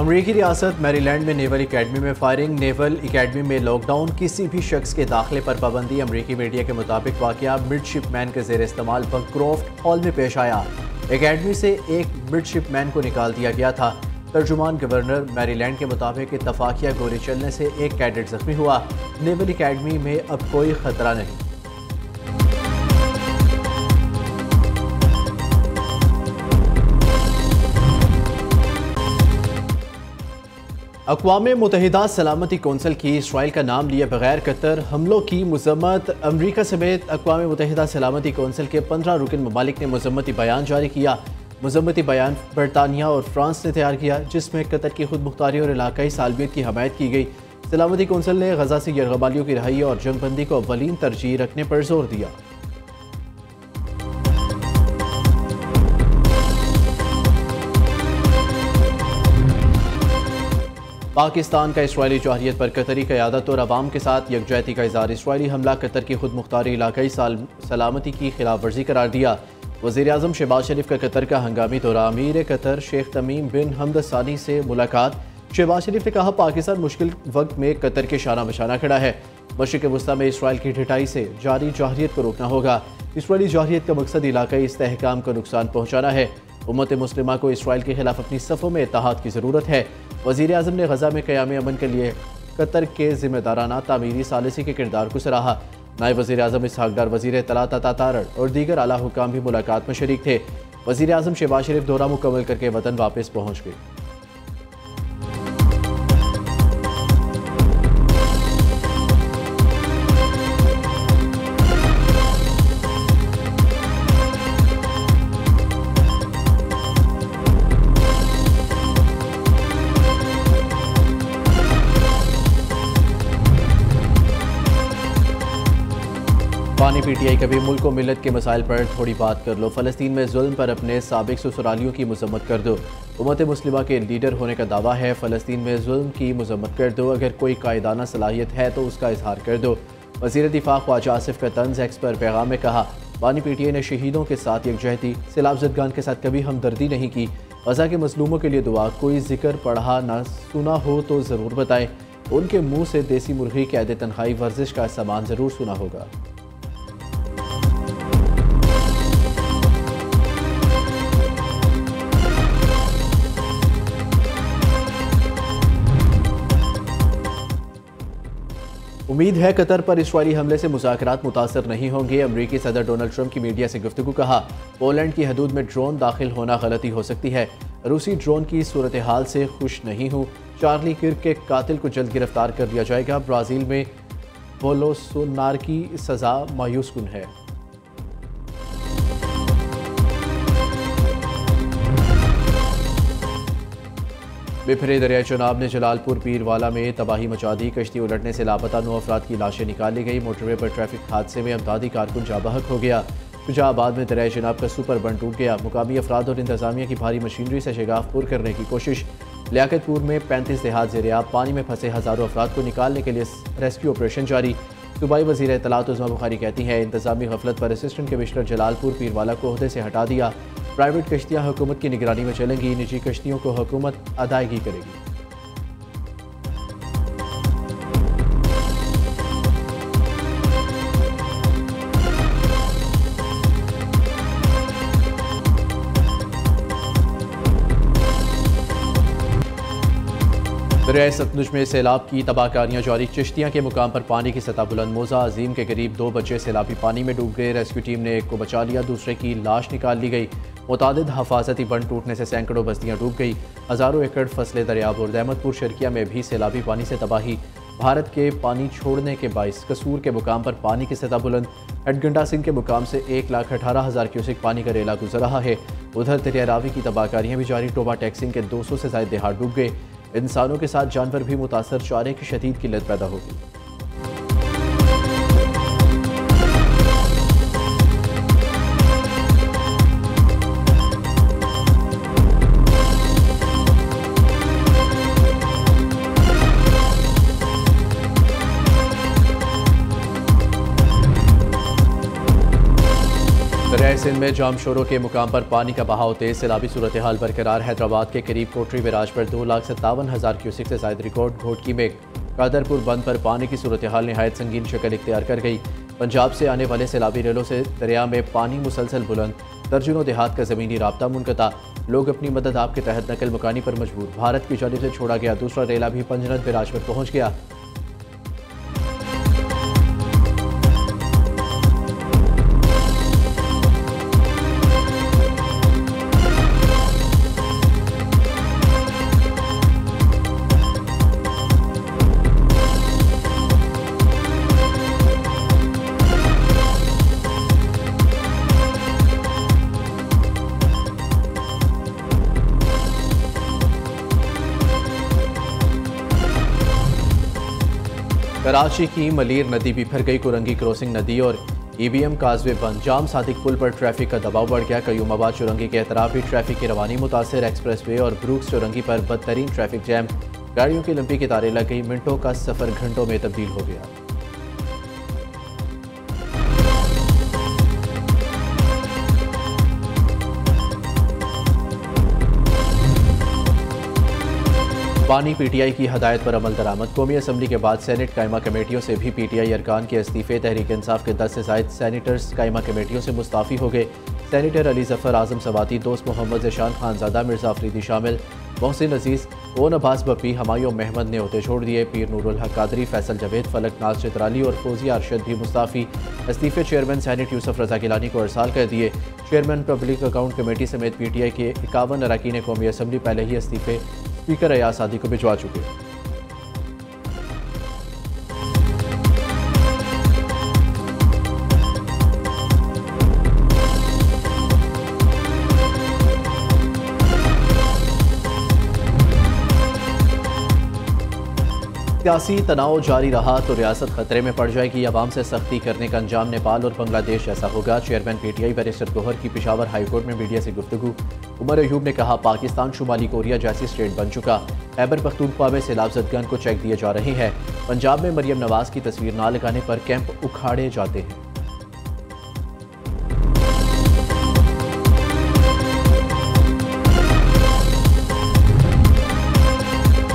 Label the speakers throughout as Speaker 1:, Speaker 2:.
Speaker 1: अमरीकी रियासत मैरीलैंड में नेवल अकेडमी में फायरिंग। नेवल अकेडमी में लॉकडाउन, किसी भी शख्स के दाखिले पर पाबंदी। अमरीकी मीडिया के मुताबिक वाकया मिडशिपमैन के जेर इस्तेमाल बंक्रॉफ्ट हॉल में पेश आया। अकेडमी से एक मिडशिपमैन को निकाल दिया गया था। तर्जुमान गवर्नर मैरीलैंड के मुताबिक इत्तफाकिया गोली चलने से एक कैडेट जख्मी हुआ। नेवल अकेडमी में अब कोई खतरा नहीं। अक़वाम मुत्तहिदा सलामती कौंसिल की इसराइल का नाम लिए बगैर कतर हमलों की मज़म्मत। अमरीका समेत अक़वाम मुत्तहिदा सलामती कौंसिल के 15 रुकन ममालिक ने मज़म्मती बयान जारी किया। मज़म्मती बयान बरतानिया और फ्रांस ने तैयार किया, जिसमें कतर की खुद मुख्तारी और इलाकाई सालमियत की हमायत की गई। सलामती कौंसिल ने गजा से यरगमालियों की रहाई और जंगबंदी को अव्वलीन तरजीह रखने पर जोर दिया। पाकिस्तान का इसराइली जौहरियत पर कतरी क़यादत और अवाम के साथ यकजहती का इज़हार। इसराइली हमला कतर की खुद मुख्तारी इलाकाई सलामती की खिलाफ वर्जी करार दिया। वज़ीर आज़म शहबाज शरीफ का कतर का हंगामी दौरा। अमीर कतर शेख तमीम बिन हमद सानी से मुलाकात। शहबाज शरीफ ने कहा, पाकिस्तान मुश्किल वक्त में कतर के शाना बशाना खड़ा है। मशरिक़ वस्ता में इसराइल की ढिठाई से जारी जौहरियत को रोकना होगा। इसराइली जौहरियत का मकसद इलाकाई इस्तेहकाम को नुकसान पहुँचाना है। उम्मत मुस्लिमा को इसराइल के खिलाफ अपनी सफ़ों में इत्तेहाद की ज़रूरत है। वज़ीर आज़म ने गजा में क़याम अमन के लिए कतर के ज़िम्मेदाराना तामीरी सालिसी के किरदार को सराहा। नायब वज़ीर आज़म इसहाक़ डार, वज़ीर इत्तलात अता तारड़ और दीगर आला हुकाम भी मुलाकात में शरीक थे। वज़ीर आज़म शहबाज शरीफ दौरा मुकम्मल करके वतन वापस पहुँच गए। पानी पीटीआई कभी मुल्क व मिलत के मसाइल पर थोड़ी बात कर लो। फ़लस्तीन में जुल्म पर अपने साबिक ससुरालियों की मज़म्मत कर दो। उम्मत मुस्लिमा के लीडर होने का दावा है। फ़लस्तीन में जुल्म की मज़म्मत कर दो। अगर कोई कायदाना सलाहियत है तो उसका इजहार कर दो। वज़ीर दिफा ख्वाजा आसिफ का तंज़ एक्स पर पैगाम में कहा, पानी पीटीआई ने शहीदों के साथ यकजहती, सैलाब ज़दगान के साथ कभी हमदर्दी नहीं की। गजा के मज़लूमों के लिए दुआ। कोई जिक्र पढ़ा ना सुना हो तो ज़रूर बताएं। उनके मुँह से देसी मुर्गी, कैद तनहाई, वर्जिश का सामान ज़रूर सुना होगा। उम्मीद है कतर पर इसराइली हमले से मुज़ाकरात मुतासर नहीं होंगे। अमरीकी सदर डोनाल्ड ट्रंप की मीडिया से गुफ्तगू। कहा, पोलैंड की हदूद में ड्रोन दाखिल होना गलती हो सकती है। रूसी ड्रोन की सूरत हाल से खुश नहीं हूँ। चार्ली किर्क के कातिल को जल्द गिरफ्तार कर लिया जाएगा। ब्राज़ील में बोलोसोनारो की सज़ा मायूस कुन है। बिफरे दरिया चनाब ने जलालपुर पीरवाला में तबाही मचा दी। कश्ती उलटने से लापता 9 अफराद की लाशें निकाली गई। मोटरवे पर ट्रैफिक हादसे में अमदादी कारकुन जाबहक हो गया। शुजाबाद में दरिया चनाब का सुपर बंद टूट गया। मुकामी अफराद और इंतजामिया की भारी मशीनरी से शगाफ पुर करने की कोशिश। लियाकतपुर में 35 देहात ज़ेर-ए-आब। पानी में फंसे हज़ारों अफराद को निकालने के लिए रेस्क्यू ऑपरेशन जारी। सूबाई वज़ीर इत्तलात उज़्मा बुखारी कहती हैं, इंतजामी गफलत पर असिस्टेंट कमिश्नर जलालपुर पीरवाला को ओहदे से हटा दिया। प्राइवेट कश्तियाँ हुकूमत की निगरानी में चलेंगी। निजी कश्तियों को हुकूमत अदायगी करेगी। दरियाए सतलुज में सैलाब की तबाहकारियां जारी। चिश्तियां के मुकाम पर पानी की सतह बुलंद। मोजा अजीम के करीब 2 बच्चे सैलाबी पानी में डूब गए। रेस्क्यू टीम ने एक को बचा लिया, दूसरे की लाश निकाल ली गई। मुतादिद हफाजती बंद टूटने से सैकड़ों बस्तियां डूब गई। हज़ारों एकड़ फसलें दरियाबुर। अहमदपुर शर्किया में भी सैलाबी पानी से तबाही। भारत के पानी छोड़ने के बाइस कसूर के मुकाम पर पानी की सतह बुलंद। हटगंडा सिंह के मुकाम से 1,18,000 क्यूसेक पानी का रेला गुजर रहा है। उधर दरिया रावी की तबाहकारियां भी जारी। टोबा टैक्सिंग के 200 से ज़ायद देहात डूब गए। इंसानों के साथ जानवर भी मुतासर। चारे की शदीद किल्लत पैदा होगी। दरियाए सिंध में जाम शोरों के मुकाम पर पानी का बहाव तेज, सैलाबी सूरत हाल बरकरार। हैदराबाद के करीब कोटरी बैराज पर 2,57,000 क्यूसिक से ज्यादा रिकॉर्ड। घोटकी में कादरपुर बंद पर पानी की सूरत हाल नहायत संगीन शक्ल इख्तियार कर गई। पंजाब से आने वाले सैलाबी रेलों से दरिया में पानी मुसलसल बुलंद, दर्जनों देहात का ज़मीनी राब्ता मुनक़ता। लोग अपनी मदद आपके तहत नकल मकानी पर मजबूर। भारत की जानिब से छोड़ा गया दूसरा रेला भी पंजनद बैराज पर पहुँच गया। कराची की मलीर नदी भी भर गई। कुरंगी क्रॉसिंग नदी और EBM काजवे बंद। जाम सादिक पुल पर ट्रैफिक का दबाव बढ़ गया। कयूमाबाद चुरंगी के एतराफ भी ट्रैफिक की रवानी मुतासर। एक्सप्रेस वे और ब्रूक्स चुरंगी पर बदतरीन ट्रैफिक जैम, गाड़ियों की लंबी कतारें लग गई। मिनटों का सफर घंटों में तब्दील हो गया। पानी PTI की हदायत पर अमल दरामद। कौमी असम्बली के बाद सैनेट कायमा कमेटियों से भी PTI अरकान के इस्तीफे। तहरीक इंसाफ के 10 से ज़ायद सैनेटर्स कायमा कमेटियों से मुस्ताफ़ी हो गए। सैनेटर अली जफ़र, आज़म सवाती, दोस्त मोहम्मद ज़ेशान खानज़ादा, मिर्ज़ा अफरीदी शामिल। मोहसिन अजीज़, ओन अब्बास बप्पी, हमायूं अहमद ने ओहदे छोड़ दिए। पीर नूरुल हक कादरी, फैसल जावेद, फलक नाज चित्राली और फौजिया अरशद भी मुस्ताफ़ी। इस्तीफे चेयरमैन सैनेट यूसुफ रज़ा गिलानी को अरसाल कर दिए। चेयरमैन पब्लिक अकाउंट कमेटी समेत PTI के 51 अरकान कौमी असम्बली पहले ही इस्तीफे स्पीकर अयाज सादी को भिजवा चुके। सियासी तनाव जारी रहा तो रियासत खतरे में पड़ जाएगी। अवाम से सख्ती करने का अंजाम नेपाल और बांग्लादेश जैसा होगा। चेयरमैन PTI बैरिस्टर गौहर की पिशावर हाईकोर्ट में मीडिया से गुफ्तगू। उमर अयूब ने कहा, पाकिस्तान शुमाली कोरिया जैसी स्टेट बन चुका। खैबर पख्तूनख्वा में सैलाब ज़दगान को चेक दिए जा रहे हैं। पंजाब में मरियम नवाज की तस्वीर ना लगाने पर कैंप उखाड़े जाते हैं।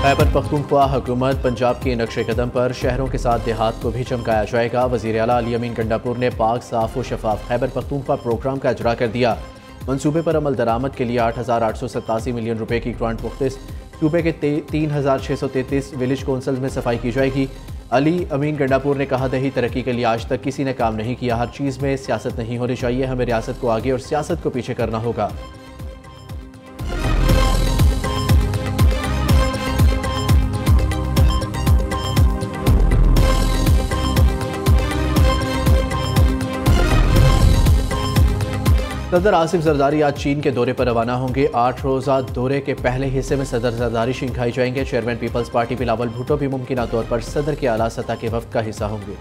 Speaker 1: खैबर पख्तूनख्वा हुकूमत पंजाब के नक्शे कदम पर शहरों के साथ देहात को भी चमकाया जाएगा। वज़ीर आला अली अमीन गंडापुर ने पाक, साफ व शफाफ खैबर पख्तूनख्वा प्रोग्राम का इजरा कर दिया। मनसूबे पर अमल दरामद के लिए 8,887 मिलियन रुपए की ग्रांट मुख्तस। सूबे के 3,633 विलेज कौंसल्स में सफाई की जाएगी। अली अमीन गंडापुर ने कहा, दही तरक्की के लिए आज तक किसी ने काम नहीं किया। हर चीज़ में सियासत नहीं होनी चाहिए। हमें रियासत को आगे और सियासत को पीछे करना होगा। सदर आसिफ जरदारी आज चीन के दौरे पर रवाना होंगे। 8 रोज़ा दौरे के पहले हिस्से में सदर जरदारी शिंघाई जाएंगे। Chairman Peoples Party Bilawal Bhutto भी मुमकिन तौर पर सदर के आला सतह के वफ्द का हिस्सा होंगे।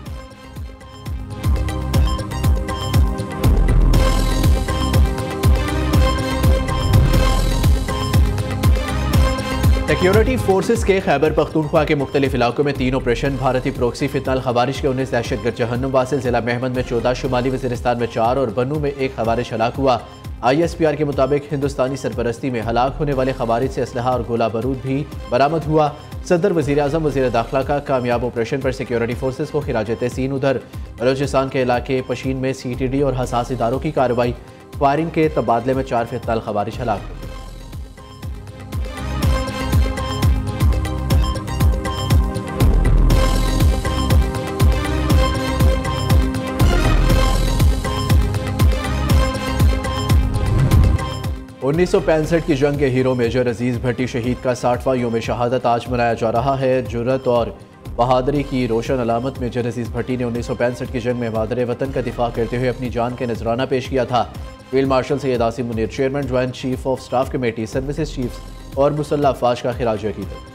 Speaker 1: सिक्योरिटी फोर्सेस के खैबर पख्तूनख्वा के मुख्तलिफ इलाकों में 3 ऑपरेशन। भारतीय प्रोक्सी, फितनल खवारिश के 19 दहशतगर्द जहन्नुम वासिल। जिला मेहमद में 14, शुमाली वज़ीरिस्तान में 4 और बन्नू में 1 खवारिश हलाक हुआ। ISPR के मुताबिक हिंदुस्तानी सरपरस्ती में हलाक होने वाले खवारिज से असलहा और गोला बारूद भी बरामद हुआ। सदर, वज़ीर आज़म, वज़ीर दाखिला का कामयाब ऑपरेशन पर सिक्योरिटी फोर्सेस को खिराज तहसीन। उधर बलोचिस्तान के इलाके पशीन में CTD और हसास इदारों की कार्रवाई। फायरिंग के तबादले में 4 फितनल खवारिज हलाक हुए। उन्नीस 1965 की जंग के हीरो मेजर अजीज़ भट्टी शहीद का 60वां योम शहादत आज मनाया जा रहा है। जुर्रत और बहादुरी की रोशन अलामत मेजर अजीज़ भट्टी ने 1965 की जंग में मादरे वतन का दिफा करते हुए अपनी जान के नजराना पेश किया था। Field marshal Syed Asim Munir, chairman joint chief of staff committee, services chiefs और मुसल्लह अफवाज का खिराज अकीदत।